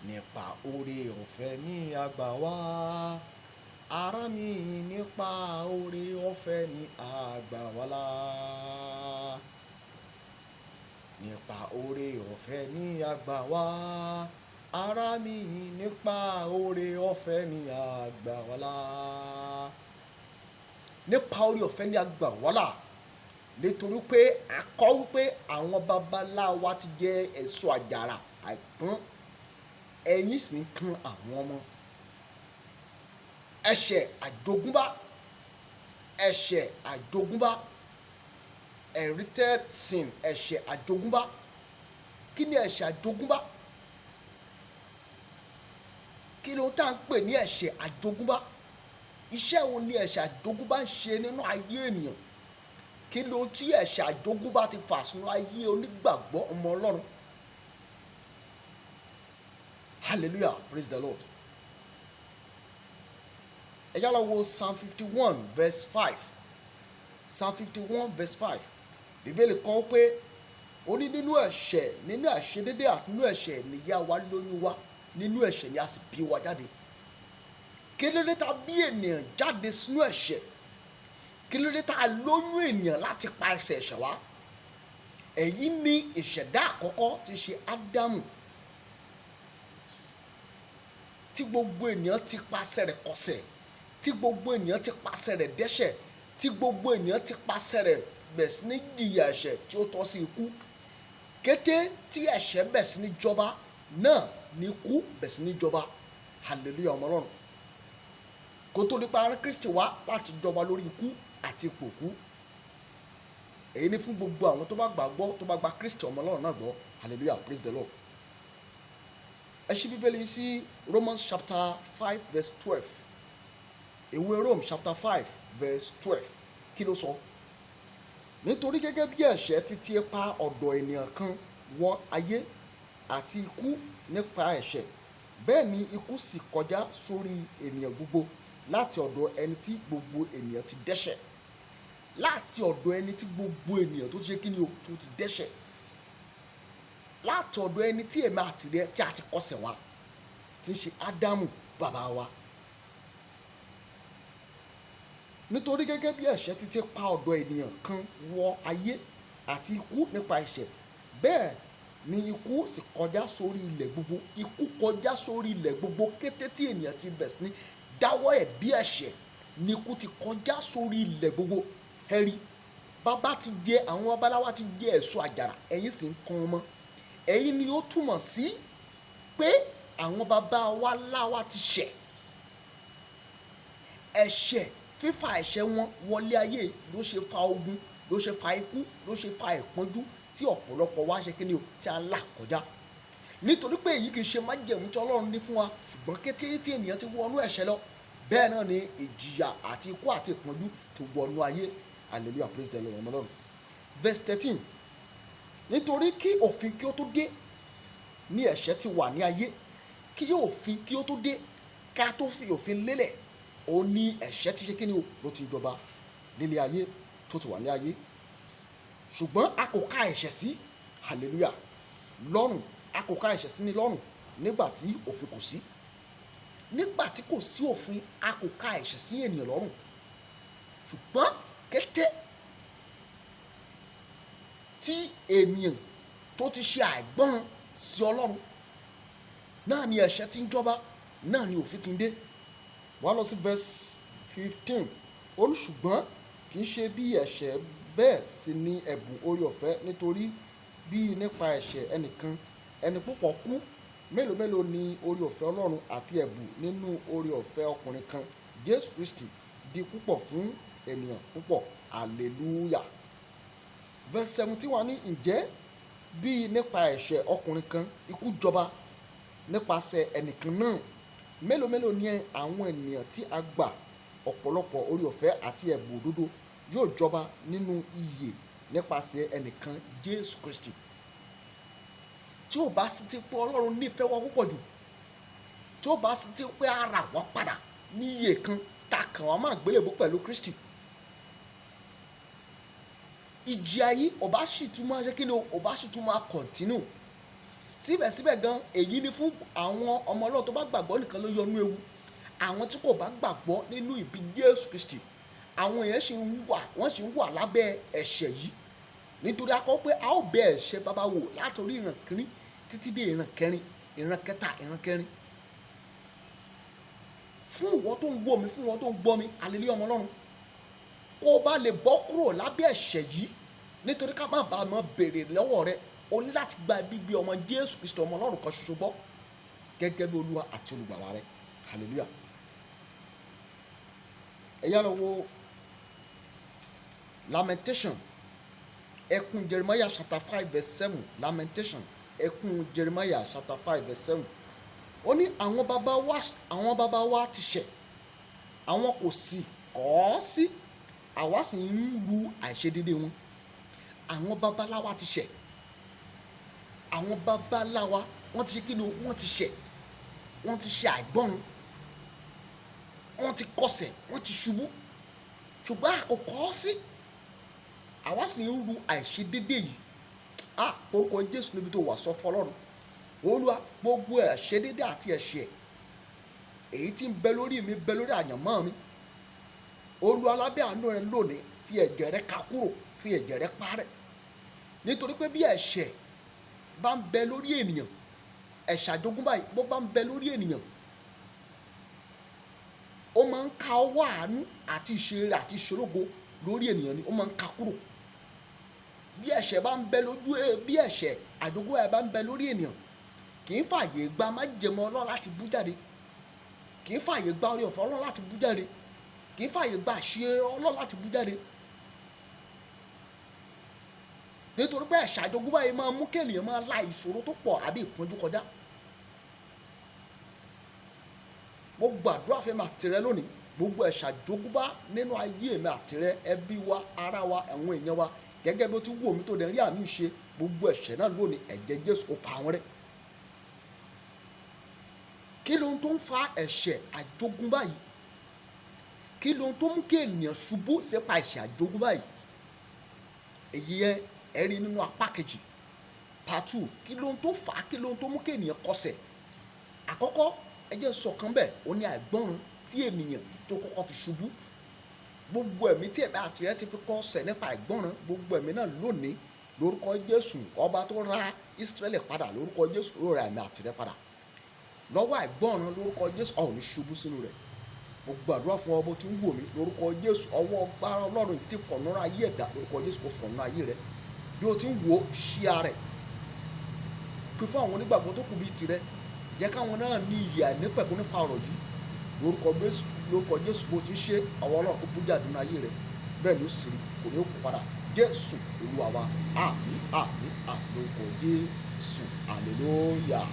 nípa oore ọ̀fẹ́ ní àgbà wá. Ará mi nípa oore ọ̀fẹ́ ní àgbà wá là. Nípa oore ọ̀fẹ́ ní àgbà wá. Ará mi nípa oore ọ̀fẹ́ ní àgbà wá là. Nípa oore ọ̀fẹ́ ní àgbà wá là. Nítorí pé a kọ́ wípé àwọn babaláwa ti jẹ èso àjàrà àìpọ́n, ẹ̀yìn sì ń kan àwọn ọmọ. Ẹ̀ṣẹ̀ àjogúnbá, ẹ̀ṣẹ̀ àjogúnbá, inherited sin, ẹ̀ṣẹ̀ àjogúnbá. Kí ni ẹ̀ṣẹ̀ àjogúnbá? Kí ló tá à ń pè ní ẹ̀ṣẹ̀ àjogúnbá? Iṣẹ́ wo ni ẹ̀ṣẹ̀ àjogúnbá ń ṣe nínú ayé ènìyàn? Kí ló tí ẹ̀ṣẹ̀ àjogúnbá ti fà sínú ayé onígbàgbọ́ ọmọ Ọlọ́run? Hallelujah, praise the Lord. Ẹ já lọ wo Psalm 51 verse 5. Psalm 51 verse 5. Bíbélì kọ pé ó ní nínú ẹ̀ṣẹ̀, nínú àìṣedédé àti nínú ẹ̀ṣẹ̀ ni ìyá wa lóyún wa, nínú ẹ̀ṣẹ̀ ni a sì bí wa jáde. Kí ló dé tá bí ènìyàn jáde sínú ẹ̀ṣẹ̀? Kí ló dé tá lóyún ènìyàn láti pa ẹsẹ̀ ẹ̀ṣẹ̀ wá? Èyí ni ìṣẹ̀dá àkọ́kọ́ tí ṣe Ádámù, tí gbogbo ènìyàn ti pasẹ̀ rẹ̀ kọsẹ̀, tí gbogbo ènìyàn ti pasẹ̀ rẹ̀ dẹ́ṣẹ̀, tí gbogbo ènìyàn ti pasẹ̀ rẹ̀ bẹ̀ sí ní jìyà ẹ̀ṣẹ̀ tí ó tọ́ sí ikú. Kété tí ẹ̀ṣẹ̀ bẹ̀ sí ní jọba náà ni ikú bẹ̀ sí ní jọba. Hallelujah, ọmọ Ọlọ́run. Kó tó nípa ara Kristi wá láti jọba lórí ikú àti ipò ikú. Èyí ni fún gbogbo àwọn tó bá gbàgbọ́, tó bá gba Kristi ọmọ Ọlọ́run náà gbọ́. Hallelujah, praise the Lord. Ẹ ṣí Bíbélì sí Romans chapter 5 verse 12. Ìwé Rome chapter 5 verse 12. Kí ló sọ? Nítorí gẹ́gẹ́ bí ẹ̀ṣẹ̀ ti ti ipa ọ̀dọ̀ ènìyàn kan wọ ayé àti ikú nípa ẹ̀ṣẹ̀, bẹ́ẹ̀ ni ikú sì kọjá sórí ènìyàn gbogbo láti ọ̀dọ̀ ẹni tí gbogbo ènìyàn ti dẹ́ṣẹ̀. Láti ọ̀dọ̀ ẹni tí gbogbo ènìyàn tó ti ṣe kí ni o, tó ti dẹ́ṣẹ̀. Láti ọ̀dọ̀ ẹni tí èmi àti rẹ tí a ti kọsẹ̀ wá, tí ń ṣe Ádámù bàbá wa. Nítorí gẹ́gẹ́ bí ẹ̀ṣẹ̀ ti ti pa ọ̀dọ̀ ènìyàn kan wọ ayé àti ikú nípa ẹ̀ṣẹ̀, bẹ́ẹ̀ ni ikú sì kọjá sórí ilẹ̀ gbogbo. Ikú kọjá sórí ilẹ̀ gbogbo kété tí ènìyàn ti bẹ̀ sí ní dáwọ́ ẹ̀ bí ẹ̀ṣẹ̀, ni ikú ti kọjá sórí ilẹ̀ gbogbo. Ẹ rí, bàbá ti jẹ, àwọn babaláwa ti jẹ èso àjàrà, ẹ̀yin sì ń kan ọmọ. Èyí ni ó túmọ̀ sí pé àwọn baba wa láwa ti ṣẹ̀. Ẹ̀ṣẹ̀, fífa ẹ̀ṣẹ̀ wọn wọlé ayé ló ṣe fa ogun, ló ṣe fa ikú, ló ṣe fa ìpọ́njú tí ọ̀pọ̀lọpọ̀ wa ṣe kíni o, tí a là kọjá. Nítorí pé èyí kì í ṣe májẹ̀mú tí Ọlọ́run ní fún wa, ṣùgbọ́n kété tí ènìyàn ti wọnú ẹ̀ṣẹ̀ lọ, bẹ́ẹ̀ náà ni ìjìyà àti ikú àti ìpọ́njú ti wọnú ayé. Hallelujah, praise the Lord, ọmọ Ọlọ́run. Verse 13. Nítorí kí òfin kí ó tó dé, ní ẹ̀ṣẹ̀ ti wà ní ayé. Kí òfin kí ó tó dé, ká tó fi òfin lélẹ̀, ó ní ẹ̀ṣẹ̀ ti ṣe kíni o, ló ti jọba nílé ayé, tó ti wà ní ayé. Ṣùgbọ́n a kò ká ẹ̀ṣẹ̀ sí, hallelujah, lọ́rùn. A kò ká ẹ̀ṣẹ̀ sí ní lọ́rùn nígbà tí òfin kò sí. Nígbà tí kò sí òfin, a kò ká ẹ̀ṣẹ̀ sí ènìyàn lọ́rùn. Ṣùgbọ́n kété tí ènìyàn tó ti ṣe àìgbọ́ràn sí Ọlọ́run, náà ni ẹ̀ṣẹ̀ ti ń jọba, náà ni òfin ti ń dé. Wá lọ sí verse 15. Ó ní ṣùgbọ́n kì í ṣe bí ẹ̀ṣẹ̀ bẹ́ẹ̀ sì ni ẹ̀bùn oore ọ̀fẹ́, nítorí bí nípa ẹ̀ṣẹ̀ ẹnìkan ẹni púpọ̀ kú, mélòó mélòó ni oore ọ̀fẹ́ Ọlọ́run àti ẹ̀bùn nínú oore ọ̀fẹ́ ọkùnrin kan Jésù Kristi di púpọ̀ fún ènìyàn púpọ̀. Hallelujah. Verse 17 wà ní ǹjẹ́ bí nípa ẹ̀ṣẹ̀ ọkùnrin kan ikú jọba nípasẹ̀ ẹnìkan náà, mélòó mélòó ni àwọn ènìyàn tí a gbà ọ̀pọ̀lọpọ̀ oore ọ̀fẹ́ àti ẹ̀bùn òdodo yóò jọba nínú ìyè nípasẹ̀ ẹnìkan Jésù Kristi. Tí ó bá sì ti pé Ọlọ́run nífẹ̀ẹ́ wa púpọ̀ jù, tí ó bá sì ti pé a rà wá padà ní iye kan, ta kàn wá máa gbélébùú pẹ̀lú Kristi, ìjì ayé ọba sì tún máa ṣe kí ni o, ọba sì tún máa continue. síbẹ̀síbẹ̀ gan èyí ni fún àwọn ọmọ Ọlọ́run tó bá gbàgbọ́ nìkan ló yọnú ewu. Àwọn tí kò bá gbàgbọ́ nínú ìbí Jésù Kristi, àwọn èèyàn wọ́n sì ń wà lábẹ́ ẹ̀ṣẹ̀ yìí, nítorí a kọ pé a ó bẹ ẹ̀ṣẹ̀ baba wò látòrí ìran kìíní títí dé ìran kẹrin, ìran kẹta, ìran kẹrin. Fún ìwọ tó ń wò mí, fún ìwọ tó ń gbọ́ mi, hallelujah ọmọ Ọlọ́run, kó o bá lè bọ́ kúrò lábẹ́ ẹ̀ṣẹ̀ yìí, nítorí ká má bàa mọ béèrè lọ́wọ́ rẹ, o ní láti gba bíbí ọmọ Jésù Kristi ọmọ Ọlọ́run kan ṣoṣo gbọ́ gẹ́gẹ́ bí Olúwa àti olùgbàlà rẹ, hallelujah. Ẹ yá lọ wo Lamentation, ẹkún Jeremiah chapter 5 verse 7, Lamentation, ẹkún Jeremiah chapter 5 verse 7. Ó ní àwọn baba wa ti ṣẹ̀, àwọn kò sì kọ̀ ọ́ sí, àwa sì ń ru àìṣedéédé wọn. Àwọn babaláwa ti ṣẹ̀, àwọn babaláwa wọ́n ti ṣe kí ni o, wọ́n ti ṣẹ̀, wọ́n ti ṣe àìgbọ́ràn, wọ́n ti kọsẹ̀, wọ́n ti ṣubú, ṣùgbọ́n a kò kọ̀ ọ́ sí, àwa sì ń ru àìṣedéédé yìí. Orúkọ Jésù níbi tó wà sọ fún Ọlọ́run, Olúwa, gbogbo àìṣedéédé àti ẹ̀ṣẹ̀ èyí tí ń bẹ lórí mi, bẹ lórí àyànmọ́ mi, Olúwa lábẹ́ àánú rẹ lónìí fi ẹ̀jẹ̀ rẹ ká kúrò, fi ẹ̀jẹ̀ rẹ parẹ́. Nítorí pé bí ẹ̀ṣẹ̀ bá ń bẹ lórí ènìyàn, ẹ̀ṣẹ̀ àjogúnbá yìí bó bá ń bẹ lórí ènìyàn, ó máa ń ka ọwọ́ àánú àti ìṣeré àti ìṣológo lórí ènìyàn ni, ó máa ń ka kúrò. Bí ẹ̀ṣẹ̀ bá ń bẹ bí ẹ̀ṣẹ̀ àjogúnbá yìí bá ń bẹ lórí ènìyàn, kì í fààyè gba májẹ̀mú Ọlọ́run láti bú jáde, kì í fààyè gba oore ọ̀fẹ́ Ọlọ́run láti bú jáde, kì í fààyè gba àṣírí Ọlọ́run láti bú jáde. Nítorí pé ẹ̀ṣẹ̀ àjogúnbá yìí máa mú kí ènìyàn máa la ìṣòro tó pọ̀ àbí ìpọ́njú kọjá. Mo gbàdúrà fẹ́ máa tìrẹ lónìí, gbogbo ẹ̀ṣẹ̀ àjogúnbá nínú ayé mi àtìrẹ, ẹbí wa, ará wa, àwọn èèyàn wa, gẹ́gẹ́ bí ó ti wù mí tó dẹ̀ rí àmì ṣe, gbogbo ẹ̀ṣẹ̀ náà lónìí ẹ̀jẹ̀ Jésù kó pa wọ́n rẹ́. Kí ló ń tó ń fa ẹ̀ṣẹ̀ àjogúnbá yìí? Kí ló ń tó mú kí ènìyàn ṣubú sípa ẹ̀ṣẹ̀ àjogúnbá yìí? Èyí yẹn ẹ rí nínú apá kejì, part 2. Kí ló ń tó fà á? Kí ló ń tó mú kí ènìyàn kọsẹ̀? Àkọ́kọ́ ẹ jẹ́ sọ̀kan bẹ́ẹ̀, ó ní àìgbọ́ràn tí ènìyàn tó kọ́kọ́ fi ṣubú. Gbogbo ẹ̀mí tí ẹ̀mí àti rẹ ti fi kọsẹ̀ nípa àìgbọ́ràn, gbogbo ẹ̀mí náà lónìí lórúkọ Jésù, ọba tó ra Ísírẹ́lì padà, lórúkọ Jésù ló ra ẹ̀mí àti rẹ padà. Lọ́wọ́ àìgbọ́ràn lórúkọ Jésù, a ò ní ṣubú sínú rẹ̀. Mo gbàdúrà fún ọ bó ti ń wò mí, lórúkọ Jésù, ọwọ́ agbára Ọlọ́run ti fọ̀nà ayé ẹ̀dá, lórúkọ Jésù kò fọ̀nà ayé rẹ. Bí o ti ń wò, ṣí ara rẹ̀, pè fún àwọn onígbàgbọ́ tó kù bíi tirẹ̀, jẹ́ káwọn náà ní ìyè àìnípẹ̀kun nípa ọ̀rọ̀ yìí. Lórúkọ Jésù bó ti ń ṣe, àwọn Ọlọ́run kó bú jáde nínú ayé rẹ̀, bẹ́ẹ̀ ló sì rí, kò ní ó kú padà. Jésù Olúwa wa, àmín, àmín, àmín, lórúkọ Jésù, hallelujah.